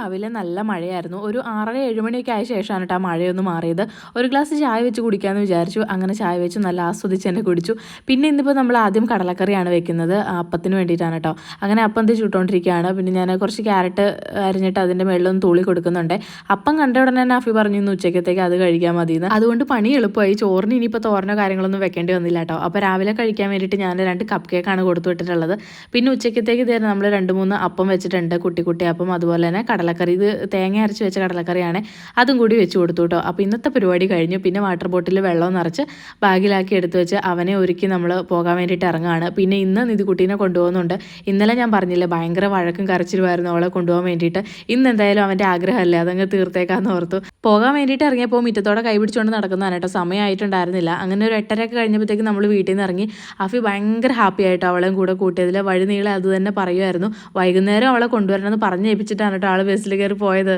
രാവിലെ നല്ല മഴയായിരുന്നു. ഒരു 6:30 7 മണിയൊക്കെ ആയ ശേഷമാണ് കേട്ടോ ആ മഴയൊന്ന് മാറിയത്. ഒരു ഗ്ലാസ് ചായ വെച്ച് കുടിക്കാമെന്ന് വിചാരിച്ചു. അങ്ങനെ ചായ വെച്ച് നല്ല ആസ്വദിച്ച് തന്നെ കുടിച്ചു. പിന്നെ ഇന്നിപ്പോൾ നമ്മൾ ആദ്യം കടലക്കറിയാണ് വെക്കുന്നത്, അപ്പത്തിന് വേണ്ടിയിട്ടാണ് കേട്ടോ. അങ്ങനെ അപ്പം എന്ത് ചുട്ടുകൊണ്ടിരിക്കുകയാണ്. പിന്നെ ഞാൻ കുറച്ച് ക്യാരറ്റ് അരിഞ്ഞിട്ട് അതിൻ്റെ മുകളിലൊന്ന് തൂളി കൊടുക്കുന്നുണ്ട്. അപ്പം കണ്ട ഉടനെ തന്നെ അഫി പറഞ്ഞു ഇന്ന് ഉച്ചക്കത്തേക്ക് അത് കഴിക്കാൻ മതിയെന്ന്. അതുകൊണ്ട് പണി എളുപ്പമായി. ചോറിന് ഇനിയിപ്പോൾ തോരനോ കാര്യങ്ങളൊന്നും വെക്കേണ്ടി വന്നില്ല കേട്ടോ. അപ്പോൾ രാവിലെ കഴിക്കാൻ വേണ്ടിയിട്ട് ഞാൻ 2 കപ്പ് കേക്കാണ് കൊടുത്തു വിട്ടിട്ടുള്ളത്. പിന്നെ ഉച്ചക്കത്തേക്ക് തരുന്ന നമ്മൾ 2-3 അപ്പം വെച്ചിട്ടുണ്ട്, കുട്ടി അപ്പം. അതുപോലെ തന്നെ കടലക്കറി, ഇത് തേങ്ങ അരച്ച് വെച്ച കടലക്കറിയാണ്, അതും കൂടി വെച്ച് കൊടുത്തു കേട്ടോ. അപ്പോൾ ഇന്നത്തെ പരിപാടി കഴിഞ്ഞു. പിന്നെ വാട്ടർ ബോട്ടിൽ വെള്ളം നിറച്ച് ബാഗിലാക്കി എടുത്ത് വെച്ച് അവനെ ഒരുക്കി നമ്മൾ പോകാൻ വേണ്ടിയിട്ട് ഇറങ്ങുകയാണ്. പിന്നെ ഇന്ന് നിധിക്കുട്ടീനെ കൊണ്ടുപോകുന്നുണ്ട്. ഇന്നലെ ഞാൻ പറഞ്ഞില്ലേ ഭയങ്കര വഴക്കും കരച്ചിലുമായിരുന്നു അവളെ കൊണ്ടുപോകാൻ വേണ്ടിയിട്ട്. ഇന്ന് എന്തായാലും അവൻ്റെ ആഗ്രഹമല്ലേ, അതങ്ങ് തീർത്തേക്കാന്ന് ഓർത്തു. പോകാൻ വേണ്ടിയിട്ട് ഇറങ്ങിയപ്പോൾ മുറ്റത്തോടെ കൈ പിടിച്ചുകൊണ്ട് നടക്കുന്നതാണ് കേട്ടോ. സമയമായിട്ടുണ്ടായിരുന്നില്ല. അങ്ങനെ ഒരു 8:30 ഒക്കെ കഴിഞ്ഞപ്പോഴത്തേക്ക് നമ്മൾ വീട്ടിൽ നിന്ന് ഇറങ്ങി. അഫി ഭയങ്കര ഹാപ്പി ആയിട്ടോ അവളെയും കൂടെ കൂട്ടിയതിൽ. വഴി നീളെ അത് തന്നെ പറയുമായിരുന്നു. വൈകുന്നേരം അവളെ കൊണ്ടുവരണമെന്ന് പറഞ്ഞേൽപ്പിച്ചിട്ടാണ് കേട്ടോ ആൾ ബസ്സിൽ കയറി പോയത്.